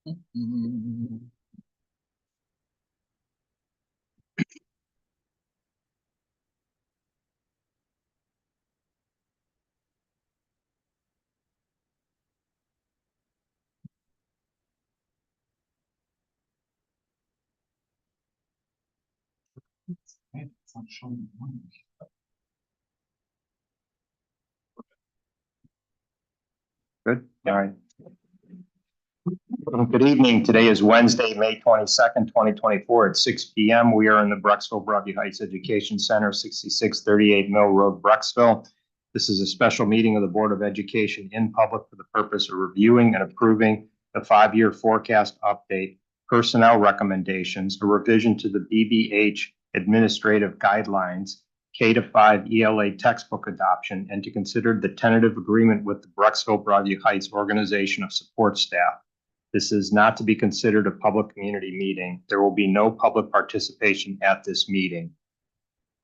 Good. All right. Good evening. Today is Wednesday, May 22nd, 2024 at 6 p.m. We are in the Brecksville Broadview Heights Education Center, 6638 Mill Road, Brecksville. This is a special meeting of the Board of Education in public for the purpose of reviewing and approving the 5-year forecast update, personnel recommendations, a revision to the BBH administrative guidelines, K-5 ELA textbook adoption, and to consider the tentative agreement with the Brecksville Broadview Heights Organization of Support Staff. This is not to be considered a public community meeting. There will be no public participation at this meeting.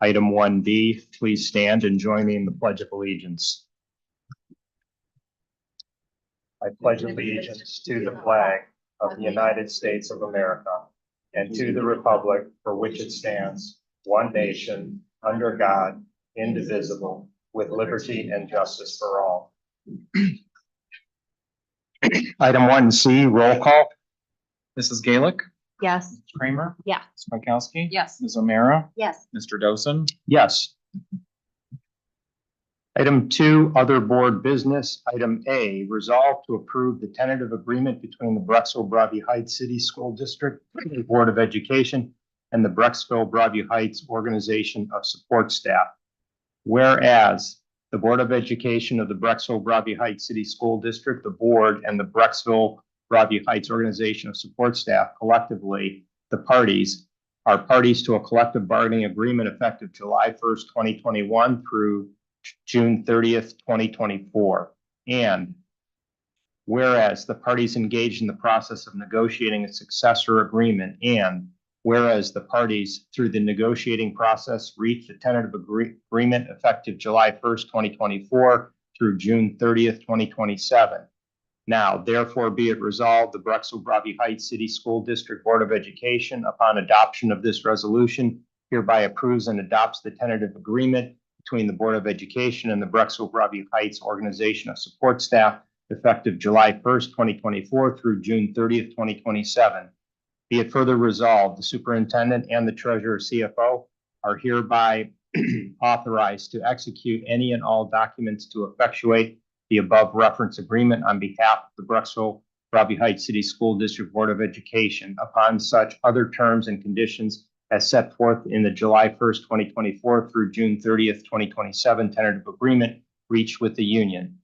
Item 1B, please stand and join me in the Pledge of Allegiance. I pledge allegiance to the flag of the United States of America and to the republic for which it stands, one nation, under God, indivisible, with liberty and justice for all. Item 1C, roll call. Mrs. Gaelic, Yes. Ms. Kramer, Yeah. Ms. Minkowski. Yes. Ms. O'Meara, Yes. Mr. Dosen. Yes. Item 2, other board business. Item A, resolve to approve the tentative agreement between the Brecksville Broadview Heights City School District Board of Education and the Brecksville Broadview Heights Organization of Support Staff. Whereas the Board of Education of the Brecksville Broadview Heights City School District, the board, and the Brecksville Broadview Heights Organization of Support Staff collectively, the parties, are parties to a collective bargaining agreement effective July 1st, 2021 through June 30th, 2024. And whereas the parties engaged in the process of negotiating a successor agreement, and whereas the parties through the negotiating process reached a tentative agreement effective July 1st, 2024 through June 30th, 2027. Now, therefore, be it resolved, the Brecksville Broadview Heights City School District Board of Education, upon adoption of this resolution, hereby approves and adopts the tentative agreement between the Board of Education and the Brecksville Broadview Heights Organization of Support Staff effective July 1st, 2024 through June 30th, 2027. Be it further resolved, the superintendent and the treasurer CFO are hereby authorized to execute any and all documents to effectuate the above reference agreement on behalf of the Brecksville Broadview Heights City School District Board of Education upon such other terms and conditions as set forth in the July 1st, 2024 through June 30th, 2027 tentative agreement reached with the union.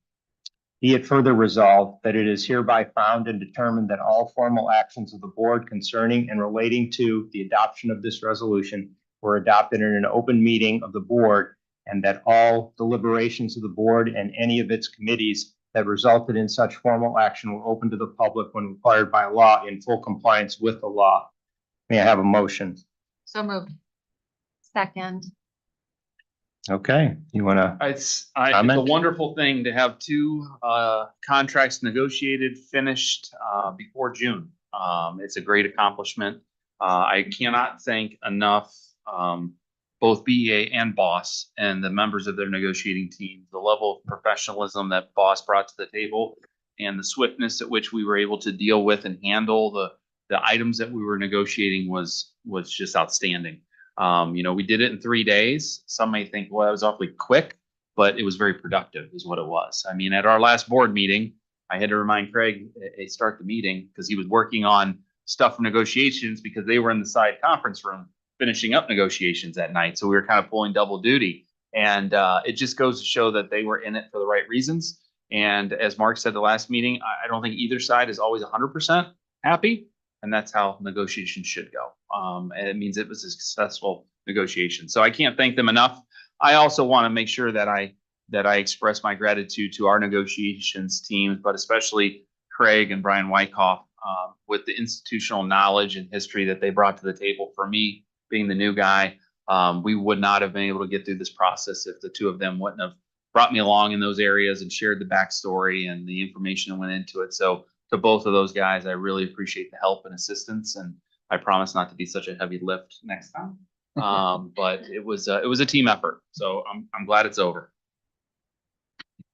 Be it further resolved that it is hereby found and determined that all formal actions of the board concerning and relating to the adoption of this resolution were adopted in an open meeting of the board, and that all deliberations of the board and any of its committees that resulted in such formal action were open to the public when required by law in full compliance with the law. May I have a motion? So moved. Second. Okay, you want to It's a comment? wonderful thing to have two contracts negotiated, finished before June. It's a great accomplishment. I cannot thank enough both BEA and BOSS and the members of their negotiating team. The level of professionalism that BOSS brought to the table and the swiftness at which we were able to deal with and handle the items that we were negotiating was just outstanding. We did it in 3 days. Some may think, well, that was awfully quick, but it was very productive is what it was. I mean, at our last board meeting, I had to remind Craig, start the meeting because he was working on stuff for negotiations because they were in the side conference room finishing up negotiations that night. So we were kind of pulling double duty, and it just goes to show that they were in it for the right reasons. And as Mark said, the last meeting, I don't think either side is always 100% happy. And that's how negotiations should go. And it means it was a successful negotiation. So I can't thank them enough. I also want to make sure that I express my gratitude to our negotiations teams, but especially Craig and Brian Wyckoff with the institutional knowledge and history that they brought to the table. For me, being the new guy, we would not have been able to get through this process if the two of them wouldn't have brought me along in those areas and shared the backstory and the information that went into it. So to both of those guys. I really appreciate the help and assistance, and I promise not to be such a heavy lift next time. But it was a team effort, so I'm glad it's over.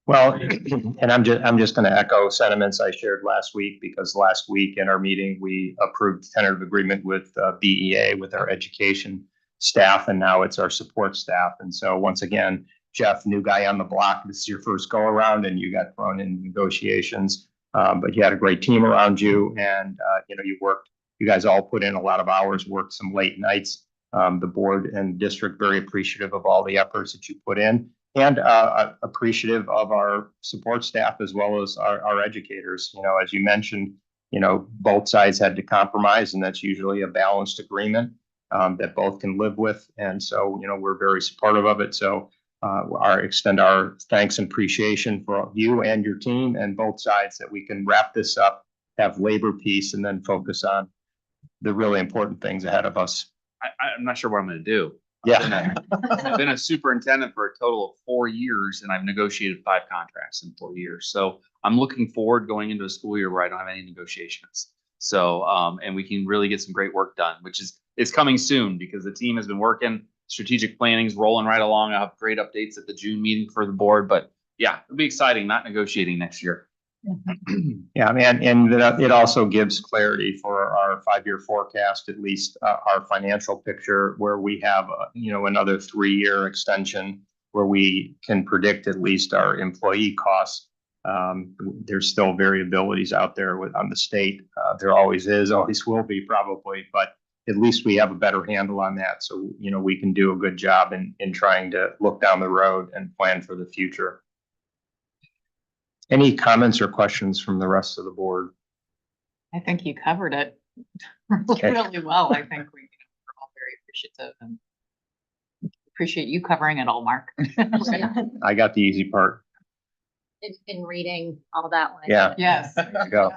Well, and I'm just going to echo sentiments I shared last week, because last week in our meeting, we approved tentative agreement with BEA, with our education staff, and now it's our support staff. And so once again, Jeff, new guy on the block, this is your first go around and you got thrown in negotiations. But you had a great team around you, and you guys all put in a lot of hours, worked some late nights. The board and district very appreciative of all the efforts that you put in, and appreciative of our support staff as well as our educators. As you mentioned, both sides had to compromise, and that's usually a balanced agreement that both can live with. And so, we're very supportive of it. So extend our thanks and appreciation for you and your team and both sides, that we can wrap this up, have labor peace, and then focus on the really important things ahead of us. I'm not sure what I'm going to do. Yeah. I've been a superintendent for a total of 4 years, and I've negotiated 5 contracts in 4 years. So I'm looking forward going into a school year where I don't have any negotiations. So, and we can really get some great work done, it's coming soon, because the team has been working. Strategic planning is rolling right along. I'll have great updates at the June meeting for the board, but yeah, it'll be exciting, not negotiating next year. Yeah, man, and it also gives clarity for our 5-year forecast, at least our financial picture, where we have another 3-year extension where we can predict at least our employee costs. There's still variabilities out there on the state. There always is, always will be probably, but at least we have a better handle on that. So, we can do a good job in trying to look down the road and plan for the future. Any comments or questions from the rest of the board? I think you covered it Okay. really well. I think we're all very appreciative, and appreciate you covering it all, Mark. I got the easy part. In reading all that one. Yeah. Yes. There you go.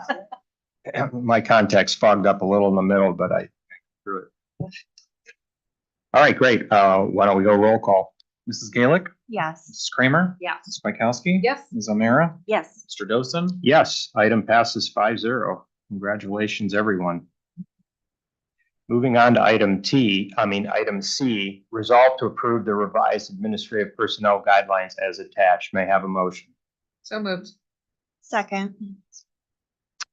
My context fogged up a little in the middle, but I threw it. All right, great. Why don't we go roll call? Mrs. Gaelic, Yes. Mrs. Kramer, Yes. Mrs. Bykowski. Yes. Ms. O'Meara, Yes. Mr. Dosen. Yes, item passes 5-0. Congratulations, everyone. Moving on to item C, resolve to approve the revised administrative personnel guidelines as attached. May I have a motion? So moved. Second.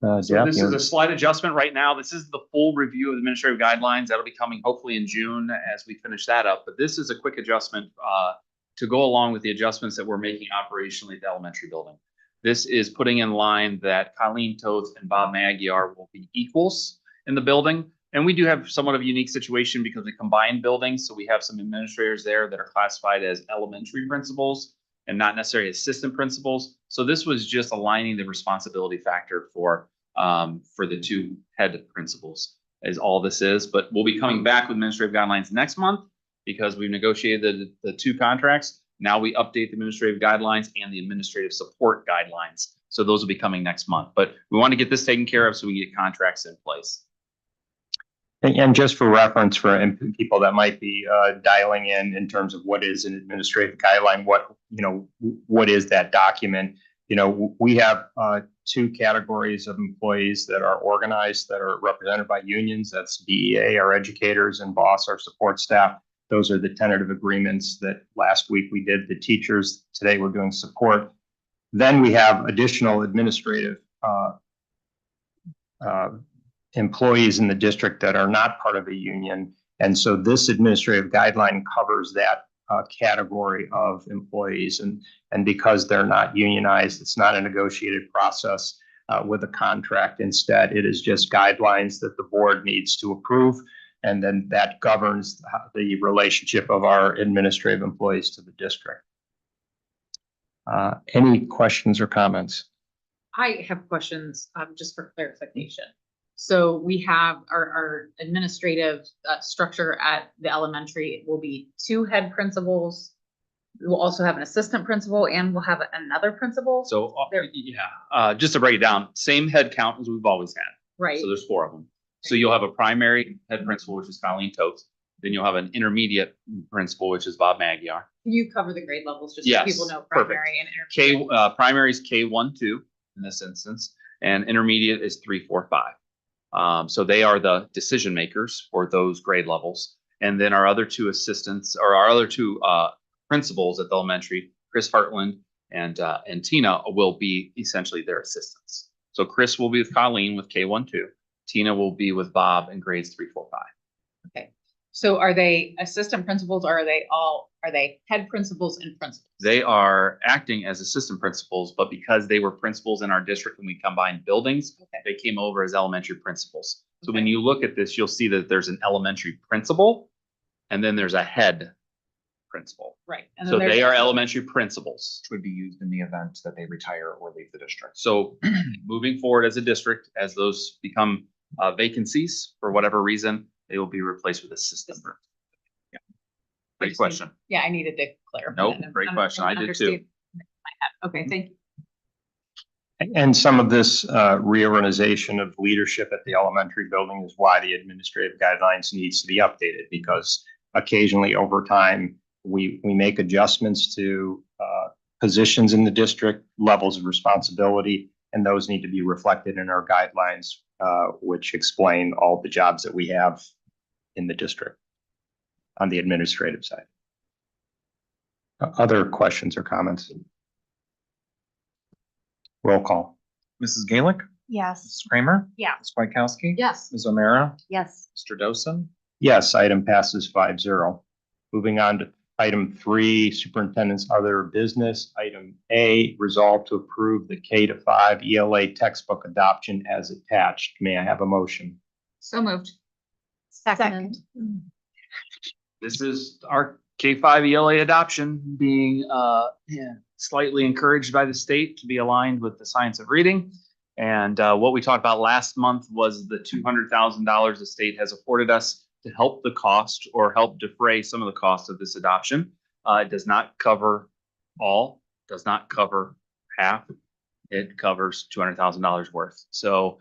So Jeff, this is a slight adjustment right now. This is the full review of administrative guidelines. That'll be coming hopefully in June as we finish that up. But this is a quick adjustment to go along with the adjustments that we're making operationally at the elementary building. This is putting in line that Colleen Toth and Bob Magyar will be equals in the building. And we do have somewhat of a unique situation because we combine buildings. So we have some administrators there that are classified as elementary principals and not necessarily assistant principals. So this was just aligning the responsibility factor for the 2 head principals is all this is. But we'll be coming back with administrative guidelines next month because we've negotiated the 2 contracts. Now we update the administrative guidelines and the administrative support guidelines. So those will be coming next month. But we want to get this taken care of so we can get contracts in place. And just for reference for people that might be dialing in terms of what is an administrative guideline, what is that document? We have 2 categories of employees that are organized, that are represented by unions. That's BEA, our educators, and BOSS, our support staff. Those are the tentative agreements that last week we did. The teachers, today we're doing support. Then we have additional administrative employees in the district that are not part of a union. And so this administrative guideline covers that category of employees. And because they're not unionized, it's not a negotiated process with a contract. Instead, it is just guidelines that the board needs to approve. And then that governs the relationship of our administrative employees to the district. Any questions or comments? I have questions just for clarification. So we have our administrative structure at the elementary will be 2 head principals. We'll also have an assistant principal and we'll have another principal. So just to break it down, same head count as we've always had. Right. So there's 4 of them. So you'll have a primary head principal, which is Colleen Toth. Then you'll have an intermediate principal, which is Bob Magyar. Can you cover the grade levels just Yes, so people know perfect. primary and intermediate? Primary is K1, 2 in this instance. and intermediate is 3, 4, 5. So they are the decision makers for those grade levels. And then our other two assistants, or our other two principals at the elementary, Chris Hartland and Tina, will be essentially their assistants. So Chris will be with Colleen with K1-2. Tina will be with Bob in grades 3, 4, 5. Okay. So are they assistant principals or are they head principals and principals? They are acting as assistant principals, but because they were principals in our district and we combined buildings, Okay. they came over as elementary principals. So when Okay. you look at this, you'll see that there's an elementary principal and then there's a head principal. Right. And So then they there's- are elementary principals. Which would be used in the event that they retire or leave the district. So moving forward as a district, as those become vacancies for whatever reason, they will be replaced with assistant. Yeah. I Great just need- question. Yeah, I needed to clarify. Nope, that. great question. I did too. Understand my head. Okay, thank you. And some of this reorganization of leadership at the elementary building is why the administrative guidelines needs to be updated, because occasionally over time, we make adjustments to positions in the district, levels of responsibility, and those need to be reflected in our guidelines, which explain all the jobs that we have in the district on the administrative side. Other questions or comments? Roll call. Mrs. Gaelic, Yes. Mrs. Kramer, Yeah. Ms. Whitekowski. Yes. Ms. O'Meara, Yes. Mr. Dosen. Yes, item passes 5-0. Moving on to item 3, superintendent's other business. Item A, resolve to approve the K-5 ELA textbook adoption as attached. May I have a motion? So moved. Second. This is our K-5 ELA adoption being slightly encouraged by the state to be aligned with the science of reading. And what we talked about last month was the $200,000 the state has afforded us to help the cost or help defray some of the costs of this adoption. It does not cover all, does not cover half. It covers $200,000 worth. So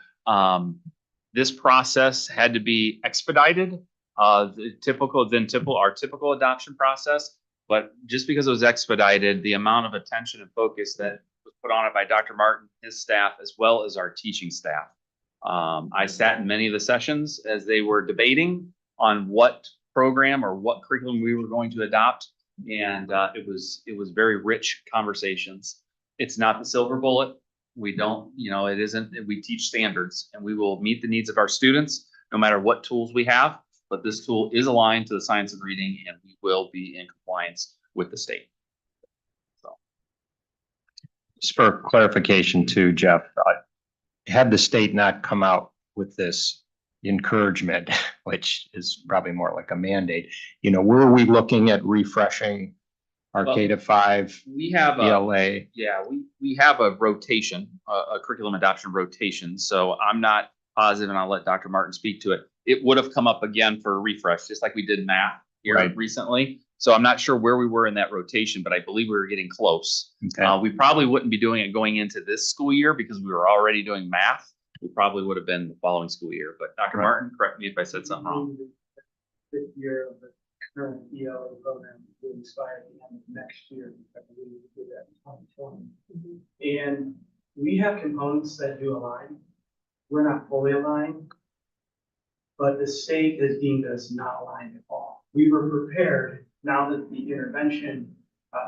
this process had to be expedited. Our typical adoption process, but just because it was expedited, the amount of attention and focus that was put on it by Dr. Martin, his staff, as well as our teaching staff. I sat in many of the sessions as they were debating on what program or what curriculum we were going to adopt, and it was very rich conversations. It's not the silver bullet. We don't, it isn't. We teach standards, and we will meet the needs of our students no matter what tools we have. But this tool is aligned to the science of reading, and we will be in compliance with the state. So, Just for clarification too, Jeff, had the state not come out with this encouragement, which is probably more like a mandate, were we looking at refreshing our Well, K-5 we have ELA? we have a rotation, a curriculum adoption rotation. So I'm not positive, and I'll let Dr. Martin speak to it. It would have come up again for a refresh, just like we did math here Right. recently. So I'm not sure where we were in that rotation, but I believe we were getting close. Okay. We probably wouldn't be doing it going into this school year because we were already doing math. We probably would have been the following school year. But Dr. Right. Martin, correct me if I said something wrong. Fifth year of the current ELA program will expire at the end of next year. I believe we did that in 2020. And we have components that do align. We're not fully aligned, but the state has deemed us not aligned at all. We were prepared, now that the intervention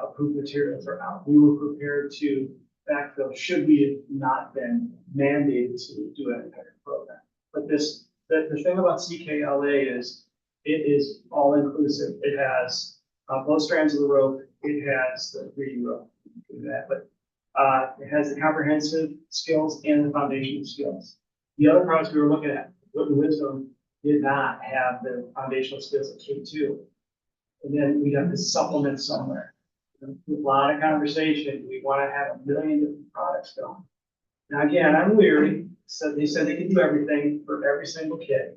approved materials are out, we were prepared to backfill should we have not been mandated to do an entire program. But the thing about CKLA is it is all inclusive. It has both strands of the rope. It has the reading rope. Do that, but it has the comprehensive skills and the foundational skills. The other products we were looking at, Wit and Wisdom, did not have the foundational skills at K2. And then we have this supplement somewhere. A lot of conversation. We want to have 1 million different products going. Now, again, I'm weary. So they said they can do everything for every single kid.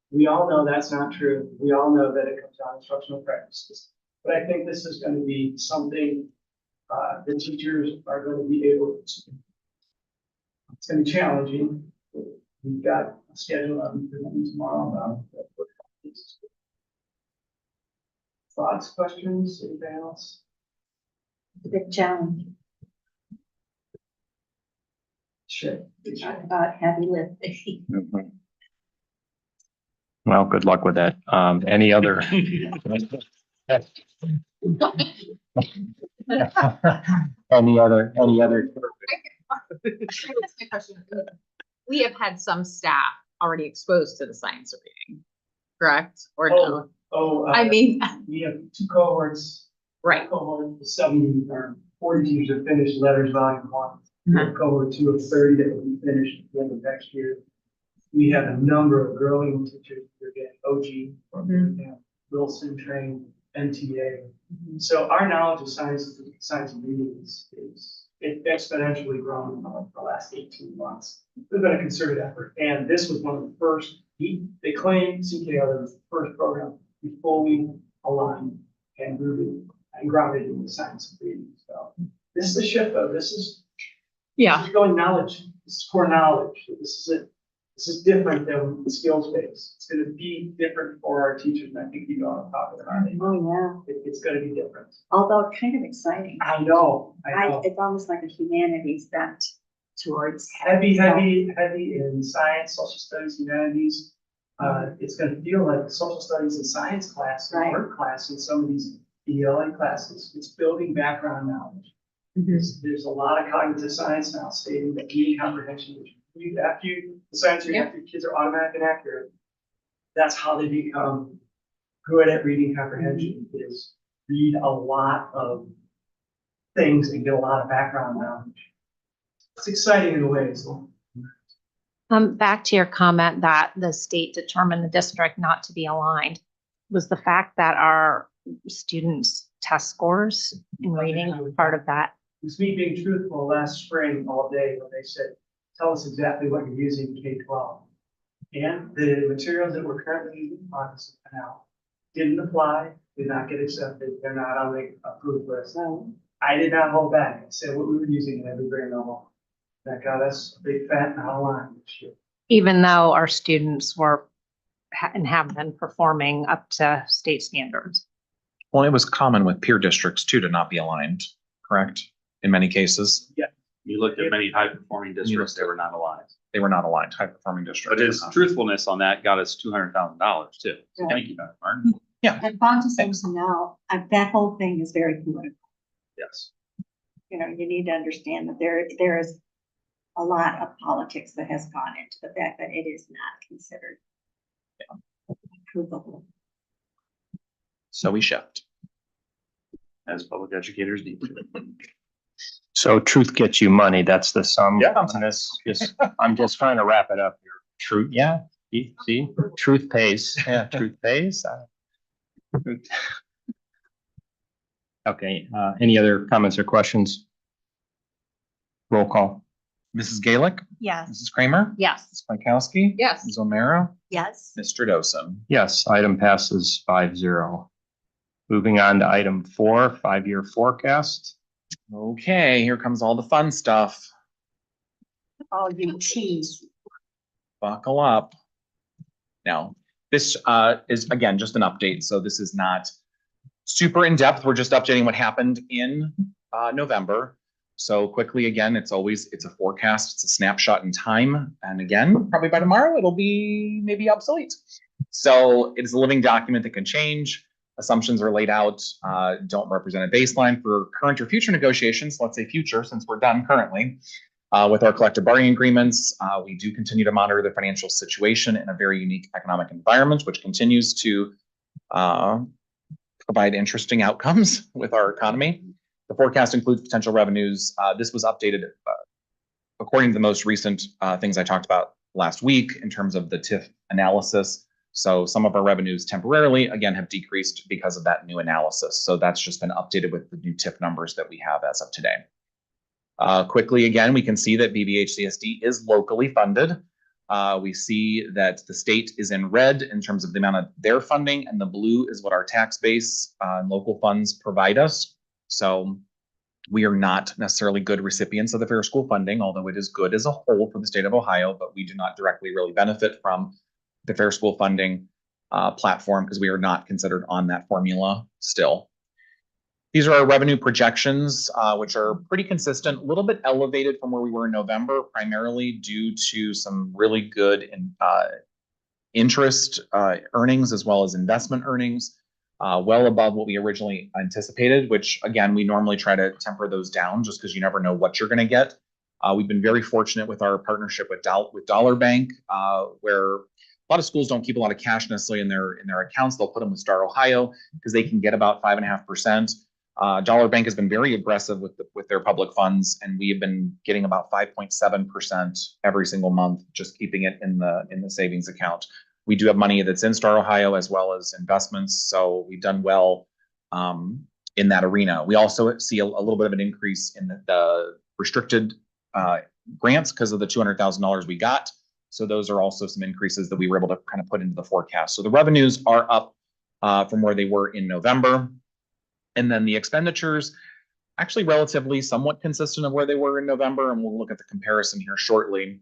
We all know that's not true. We all know that it comes down to instructional practices. But I think this is going to be something the teachers are going to be able to. It's going to be challenging. We've got a schedule on tomorrow about thoughts, questions, anything else? It's a big challenge. Sure. Talk about heavy lifting. Mhm. Well, good luck with that. Any other? Any other? We have had some staff already exposed to the science of reading, correct? Or no? I mean, We have 2 cohorts. right. Cohort 70 or 40 teachers have finished letters volume 1. We have cohort 2 of 30 that will be finished at the end of next year. We have a number of growing teachers that are getting OG, or Wilson trained, NTA. So our knowledge of science and reading is it exponentially grown for the last 18 months. It's been a concerted effort, and this was one of the first. They claim CKL was the first program to be fully aligned and rooted and grounded in the science of reading. So this is the shift, though. This is going knowledge. This is core knowledge. This is it. This is different than the skills base. It's going to be different for our teachers, and I think you all talk about it. Oh, It's going to be different. although kind of exciting. I know. It's almost like a humanities bent towards. Heavy in science, social studies, humanities. It's going to feel like social studies and science class, and Right. art class in some of these ELA classes. It's building background knowledge. There's a lot of cognitive science now stating that reading comprehension, which the science reading after kids are automatic and accurate, that's how they become good at reading comprehension, is read a lot of things and get a lot of background knowledge. It's exciting in a way. So. Back to your comment that the state determined the district not to be aligned, was the fact that our students' test scores in reading part of that? It was me being truthful last spring all day when they said, tell us exactly what you're using in K-12. And the materials that we're currently using on this now didn't apply, did not get accepted, they're not on the approved list. I did not hold back. I said what we were using in every grade level. That got us a big fat not aligned this year. Even though our students were and have been performing up to state standards. Well, it was common with peer districts too to not be aligned, correct? In many cases, You looked at many high-performing districts, they were not aligned. they were not aligned, high-performing districts. But his truthfulness on that got us $200,000 too. So Right. thank you, Dr. Martin. And Fontesson now, that whole thing is very political. Yes. You know, you need to understand that there is a lot of politics that has gone into the fact that it is not considered provable. So we shift. As public educators need to. So truth gets you money. That's the sum. Yeah. on this. I'm just trying to wrap it up here. Truth. Yeah. See, truth pays. Yeah. Truth pays. Okay. Any other comments or questions? Roll call. Mrs. Gaelick, Yes. Mrs. Kramer, Yes. Ms. Pikowski. Yes. Ms. O'Meara, Yes. Mr. Dosen. Yes, item passes 5-0. Moving on to item 4, 5-year forecast. Okay, here comes all the fun stuff. Oh, you tease. Buckle up. Now, this is again just an update, so this is not super in depth. We're just updating what happened in November. So quickly, again, it's a forecast, it's a snapshot in time. And again, probably by tomorrow, it'll be maybe obsolete. So it is a living document that can change. Assumptions are laid out, don't represent a baseline for current or future negotiations. Let's say future, since we're done currently. With our collective bargaining agreements, we do continue to monitor the financial situation in a very unique economic environment, which continues to provide interesting outcomes with our economy. The forecast includes potential revenues. This was updated according to the most recent things I talked about last week in terms of the TIF analysis. So some of our revenues temporarily, again, have decreased because of that new analysis. So that's just been updated with the new TIF numbers that we have as of today. Quickly, again, we can see that BBHCSD is locally funded. We see that the state is in red in terms of the amount of their funding, and the blue is what our tax base and local funds provide us. So we are not necessarily good recipients of the fair school funding, although it is good as a whole for the state of Ohio, but we do not directly really benefit from the fair school funding platform because we are not considered on that formula still. These are our revenue projections, which are pretty consistent, a little bit elevated from where we were in November, primarily due to some really good interest earnings as well as investment earnings, well above what we originally anticipated, which again, we normally try to temper those down just because you never know what you're going to get. We've been very fortunate with our partnership with Dollar Bank, where a lot of schools don't keep a lot of cash necessarily in their accounts. They'll put them with Star Ohio because they can get about 5.5%. Dollar Bank has been very aggressive with their public funds, and we have been getting about 5.7% every single month, just keeping it in the savings account. We do have money that's in Star Ohio as well as investments, so we've done well in that arena. We also see a little bit of an increase in the restricted grants because of the $200,000 we got. So those are also some increases that we were able to kind of put into the forecast. So the revenues are up from where they were in November. And then the expenditures, actually relatively somewhat consistent of where they were in November, and we'll look at the comparison here shortly.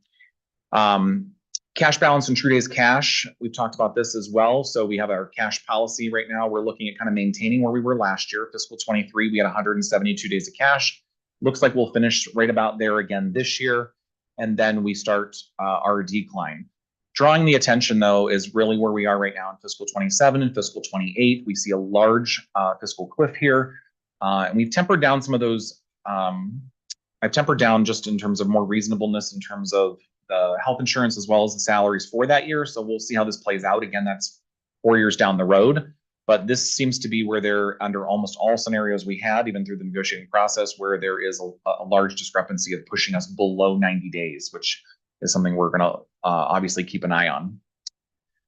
Cash balance and true days cash, we've talked about this as well. So we have our cash policy right now. We're looking at kind of maintaining where we were last year. Fiscal 23, we had 172 days of cash. Looks like we'll finish right about there again this year. And then we start our decline. Drawing the attention, though, is really where we are right now in fiscal 27 and fiscal 28. We see a large fiscal cliff here. And we've tempered down some of those. I've tempered down just in terms of more reasonableness in terms of the health insurance as well as the salaries for that year. So we'll see how this plays out. Again, that's 4 years down the road. But this seems to be where they're under almost all scenarios we had, even through the negotiating process, where there is a large discrepancy of pushing us below 90 days, which is something we're going to obviously keep an eye on.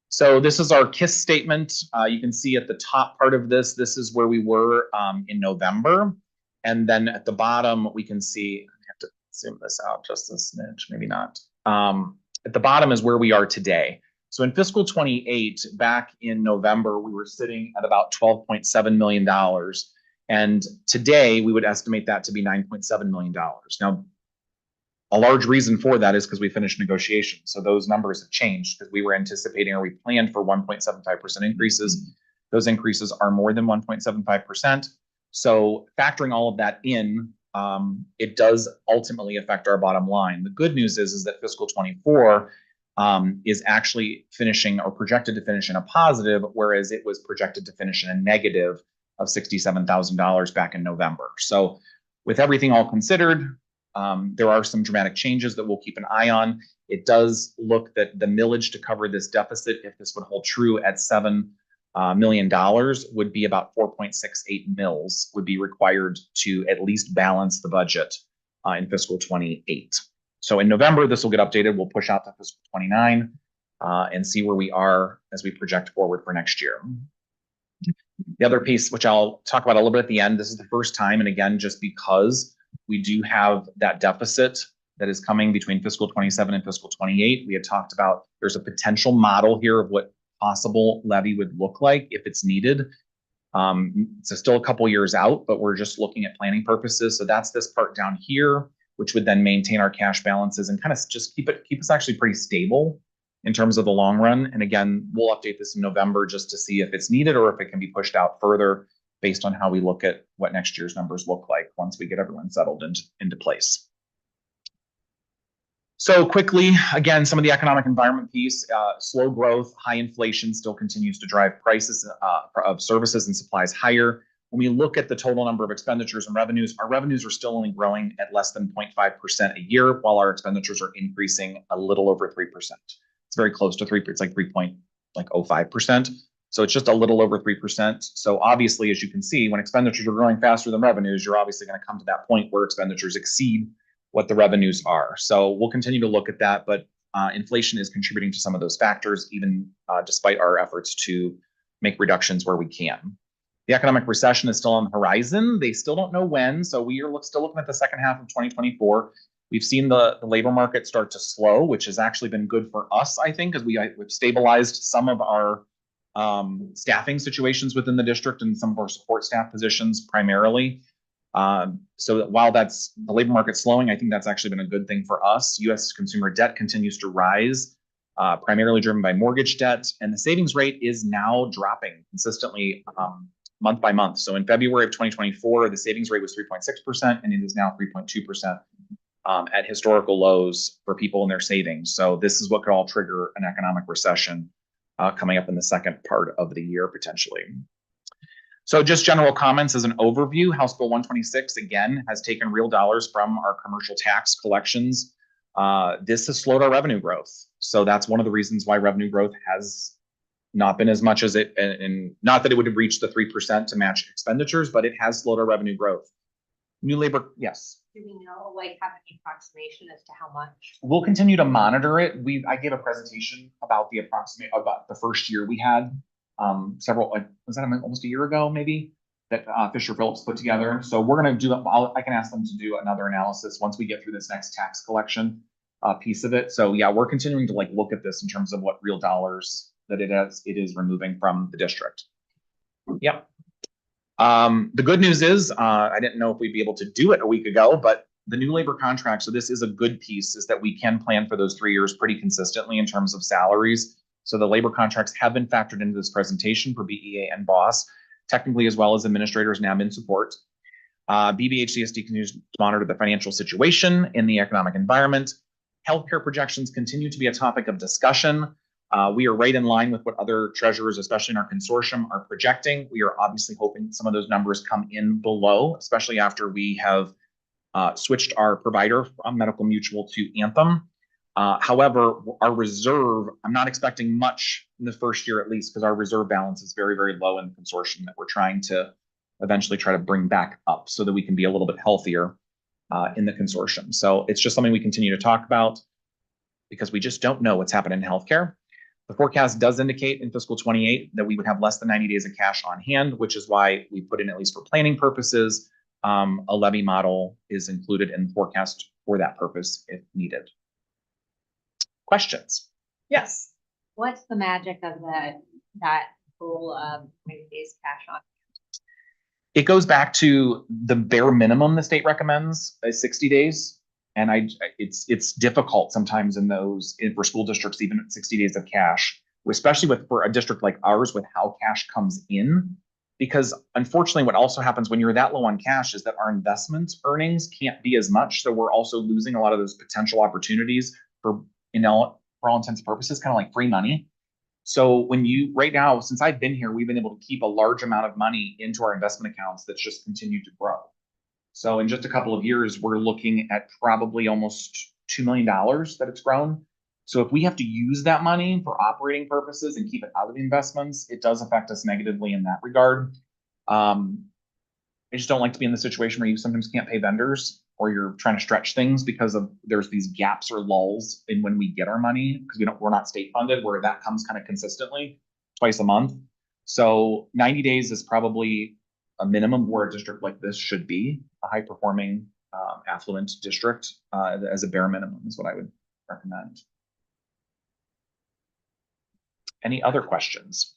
So this is our KISS statement. You can see at the top part of this is where we were in November. And then at the bottom, we can see, I have to zoom this out just a smidge, maybe not. At the bottom is where we are today. So in fiscal 28, back in November, we were sitting at about $12.7 million. And today we would estimate that to be $9.7 million. Now, a large reason for that is because we finished negotiations. So those numbers have changed because we were anticipating or we planned for 1.75% increases. Those increases are more than 1.75%. So factoring all of that in, it does ultimately affect our bottom line. The good news is that fiscal 24 is actually finishing or projected to finish in a positive, whereas it was projected to finish in a negative of $67,000 back in November. So with everything all considered, there are some dramatic changes that we'll keep an eye on. It does look that the millage to cover this deficit, if this would hold true at $7 million, would be about 4.68 mils would be required to at least balance the budget in fiscal 28. So in November, this will get updated. We'll push out to fiscal 29 and see where we are as we project forward for next year. The other piece, which I'll talk about a little bit at the end, this is the first time, and again, just because we do have that deficit that is coming between fiscal 27 and fiscal 28. We had talked about there's a potential model here of what possible levy would look like if it's needed. It's still a couple years out, but we're just looking at planning purposes. So that's this part down here, which would then maintain our cash balances and kind of just keep us actually pretty stable in terms of the long run. And again, we'll update this in November just to see if it's needed or if it can be pushed out further based on how we look at what next year's numbers look like once we get everyone settled into place. So quickly, again, some of the economic environment piece, slow growth, high inflation still continues to drive prices of services and supplies higher. When we look at the total number of expenditures and revenues, our revenues are still only growing at less than 0.5% a year, while our expenditures are increasing a little over 3%. It's very close to 3%. It's like 3.05%. So it's just a little over 3%. So obviously, as you can see, when expenditures are growing faster than revenues, you're obviously going to come to that point where expenditures exceed what the revenues are. So we'll continue to look at that, but inflation is contributing to some of those factors, even despite our efforts to make reductions where we can. The economic recession is still on the horizon. They still don't know when, so we are still looking at the second half of 2024. We've seen the labor market start to slow, which has actually been good for us, I think, because we've stabilized some of our staffing situations within the district and some of our support staff positions primarily. So while that's the labor market slowing, I think that's actually been a good thing for us. U.S. consumer debt continues to rise, primarily driven by mortgage debt, and the savings rate is now dropping consistently month by month. So in February of 2024, the savings rate was 3.6%, and it is now 3.2%. At historical lows for people in their savings. So this is what could all trigger an economic recession coming up in the second part of the year, potentially. So just general comments as an overview, House Bill 126, again, has taken real dollars from our commercial tax collections. This has slowed our revenue growth. So that's one of the reasons why revenue growth has not been as much as it, and not that it would have reached the 3% to match expenditures, but it has slowed our revenue growth. New labor, yes. Do we know, like, have any approximation as to how much? We'll continue to monitor it. I gave a presentation about about the first year we had several, was that almost a year ago, maybe, that Fisher Phillips put together. So we're going to do, I can ask them to do another analysis once we get through this next tax collection piece of it. So yeah, we're continuing to like look at this in terms of what real dollars that it is removing from the district. Yep. The good news is, I didn't know if we'd be able to do it a week ago, but the new labor contract, so this is a good piece, is that we can plan for those 3 years pretty consistently in terms of salaries. So the labor contracts have been factored into this presentation for BEA and BOSS, technically as well as administrators and admin support. BBHCSD continues to monitor the financial situation in the economic environment. Healthcare projections continue to be a topic of discussion. We are right in line with what other treasurers, especially in our consortium, are projecting. We are obviously hoping some of those numbers come in below, especially after we have switched our provider from Medical Mutual to Anthem. However, our reserve, I'm not expecting much in the first year at least, because our reserve balance is very, very low in the consortium that we're trying to eventually try to bring back up so that we can be a little bit healthier in the consortium. So it's just something we continue to talk about because we just don't know what's happening in healthcare. The forecast does indicate in fiscal 28 that we would have less than 90 days of cash on hand, which is why we put in, at least for planning purposes, a levy model is included in the forecast for that purpose if needed. Questions? Yes. What's the magic of that rule of 90 days cash on? It goes back to the bare minimum the state recommends is 60 days. And it's difficult sometimes for school districts, even at 60 days of cash, especially for a district like ours with how cash comes in. Because unfortunately, what also happens when you're that low on cash is that our investment earnings can't be as much. So we're also losing a lot of those potential opportunities for all intents and purposes, kind of like free money. So right now, since I've been here, we've been able to keep a large amount of money into our investment accounts that's just continued to grow. So in just a couple of years, we're looking at probably almost $2 million that it's grown. So if we have to use that money for operating purposes and keep it out of the investments, it does affect us negatively in that regard. I just don't like to be in the situation where you sometimes can't pay vendors or you're trying to stretch things because there's these gaps or lulls in when we get our money because we're not state funded, where that comes kind of consistently twice a month. So 90 days is probably a minimum where a district like this should be, a high performing affluent district as a bare minimum is what I would recommend. Any other questions?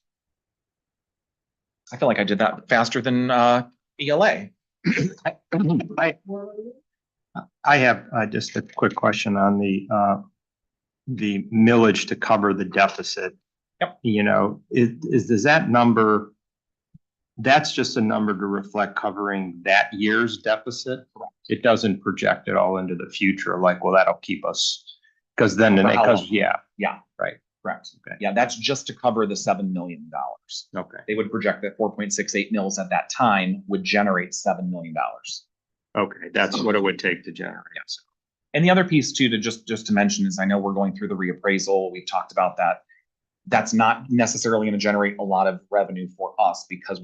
I feel like I did that faster than ELA. I have just a quick question on the millage to cover the deficit. Yep. You know, does that number, that's just a number to reflect covering that year's deficit? Correct. It doesn't project it all into the future, like, well, that'll keep us, because then, Yeah. Right. Correct. Okay. Yeah, that's just to cover the $7 million. Okay. They would project that 4.68 mils at that time would generate $7 million. Okay, that's what it would take to generate. Yes. And the other piece too, to just to mention is I know we're going through the reappraisal. We've talked about that. That's not necessarily going to generate a lot of revenue for us because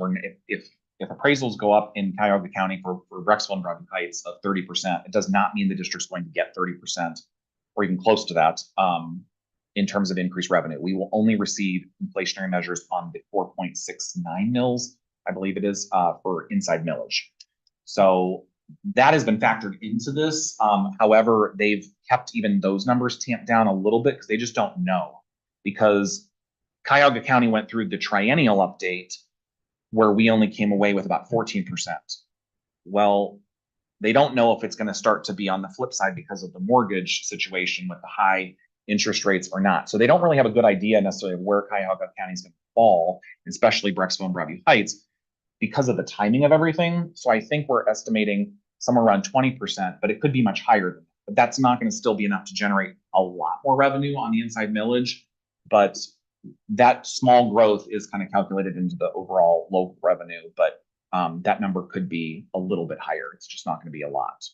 if appraisals go up in Cuyahoga County for Brexville and Broadview Heights of 30%, it does not mean the district's going to get 30% or even close to that in terms of increased revenue. We will only receive inflationary measures on the 4.69 mils, I believe it is, for inside millage. So that has been factored into this. However, they've kept even those numbers tamped down a little bit because they just don't know. Because Cuyahoga County went through the triennial update where we only came away with about 14%. Well, they don't know if it's going to start to be on the flip side because of the mortgage situation with the high interest rates or not. So they don't really have a good idea necessarily of where Cuyahoga County is going to fall, especially Brexville and Broadview Heights. because of the timing of everything. So I think we're estimating somewhere around 20%, but it could be much higher than that. But that's not going to still be enough to generate a lot more revenue on the inside millage. But that small growth is kind of calculated into the overall local revenue, but that number could be a little bit higher. It's just not going to be a lot.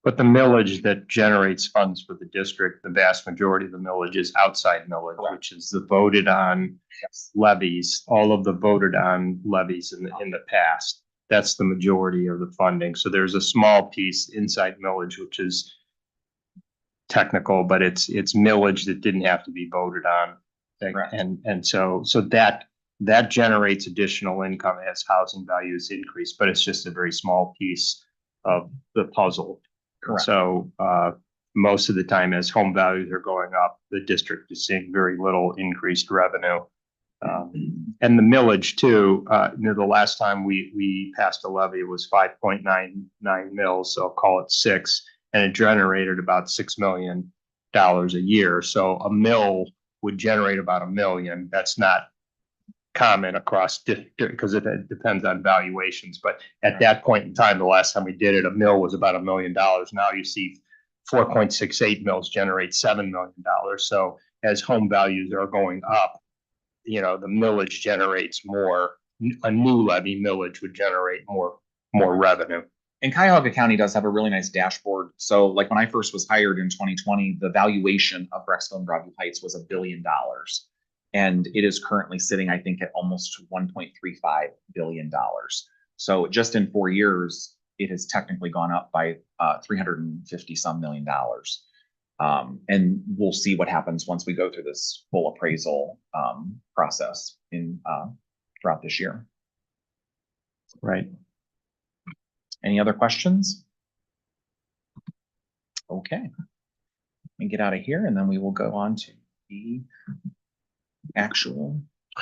But the millage that generates funds for the district, the vast majority of the millage is outside millage, which is the voted on levies, all of the voted on levies in the past. That's the majority of the funding. So there's a small piece inside millage, which is technical, but it's millage that didn't have to be voted on. Correct. And so that generates additional income as housing values increase, but it's just a very small piece of the puzzle. Correct. So most of the time as home values are going up, the district is seeing very little increased revenue. And the millage too, the last time we passed a levy was 5.99 mils, so I'll call it 6, and it generated about $6 million a year. So a mill would generate about $1 million. That's not common across because it depends on valuations. But at that point in time, the last time we did it, a mill was about $1 million. Now you see 4.68 mills generate $7 million. So as home values are going up, the millage generates more. A new levy millage would generate more revenue. And Cuyahoga County does have a really nice dashboard. So like when I first was hired in 2020, the valuation of Brexville and Broadview Heights was $1 billion. And it is currently sitting, I think, at almost $1.35 billion. So just in 4 years, it has technically gone up by 350 some million dollars. And we'll see what happens once we go through this full appraisal process throughout this year. Right. Any other questions? Okay. Let me get out of here and then we will go on to the actual.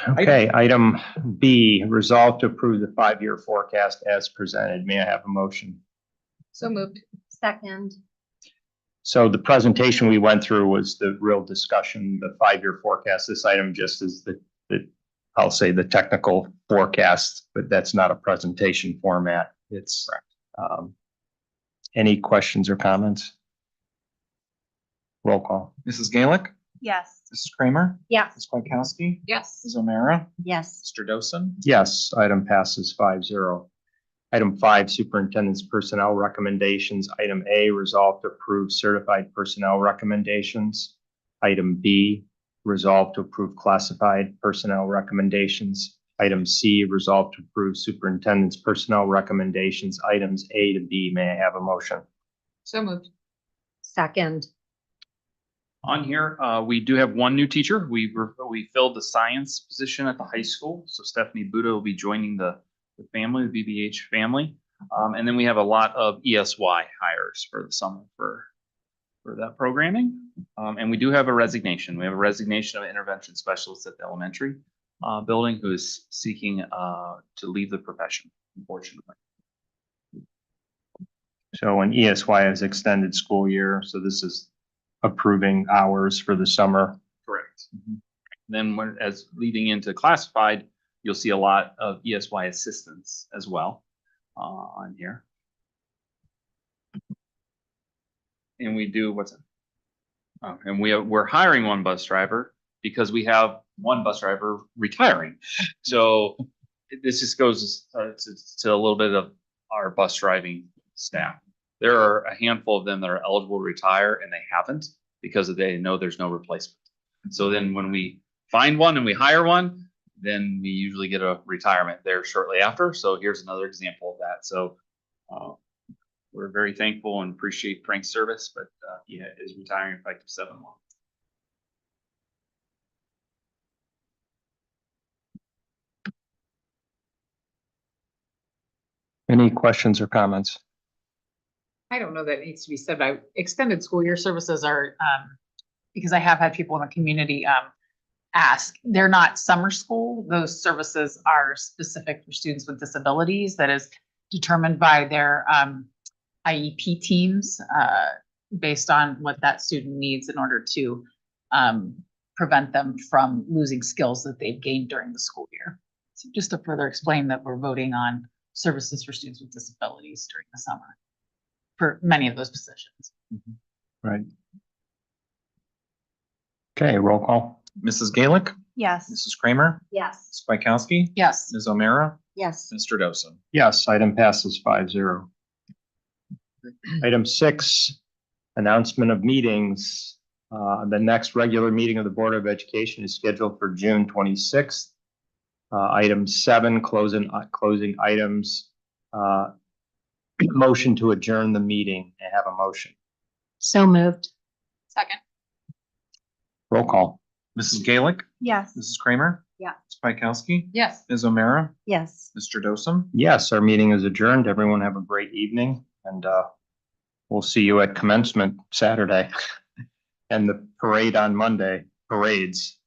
Okay, item B, resolve to approve the 5-year forecast as presented. May I have a motion? So moved. Second. So the presentation we went through was the real discussion, the 5-year forecast. This item just is I'll say the technical forecast, but that's not a presentation format. It's any questions or comments? Roll call. Mrs. Gaelick, Yes. Mrs. Kramer, Yes. Ms. Kwiatkowski, Yes. Ms. O'Meara, Yes. Mr. Dosen. Yes, item passes 5-0. Item 5, superintendent's personnel recommendations. Item A, resolve to approve certified personnel recommendations. Item B, resolve to approve classified personnel recommendations. Item C, resolve to approve superintendent's personnel recommendations. Items A to B. May I have a motion? So moved. Second. On here, we do have one new teacher. We filled the science position at the high school. So Stephanie Buda will be joining the family, the BBH family. And then we have a lot of ESY hires for the summer for that programming. And we do have a resignation. We have a resignation of an intervention specialist at the elementary building who is seeking to leave the profession, unfortunately. So an ESY is extended school year. So this is approving hours for the summer. Correct. Then as leading into classified, you'll see a lot of ESY assistants as well on here. And we do and we're hiring one bus driver because we have one bus driver retiring. So this just goes to a little bit of our bus driving staff. There are a handful of them that are eligible to retire and they haven't because they know there's no replacement. So then when we find one and we hire one, then we usually get a retirement there shortly after. So here's another example of that. So we're very thankful and appreciate Frank's service, but he is retiring effective 7/1. Any questions or comments? I don't know that needs to be said, but extended school year services are, because I have had people in the community ask, they're not summer school. Those services are specific for students with disabilities that is determined by their IEP teams based on what that student needs in order to prevent them from losing skills that they've gained during the school year. So just to further explain that we're voting on services for students with disabilities during the summer for many of those positions. Right. Okay, roll call. Mrs. Gaelic, Yes. Mrs. Kramer, Yes. Ms. Spikowski, Yes. Ms. O'Meara, Yes. Mr. Dosen. Yes, item passes 5-0. Item 6, announcement of meetings. The next regular meeting of the Board of Education is scheduled for June 26th. Item 7, closing items. Motion to adjourn the meeting. I have a motion. So moved. Second. Roll call. Mrs. Gaelic, Yes. Mrs. Kramer. Yeah. Spikowski, Yes. Ms. O'Meara, Yes. Mr. Dosen. Yes, our meeting is adjourned. Everyone have a great evening, and we'll see you at commencement Saturday and the parade on Monday, parades.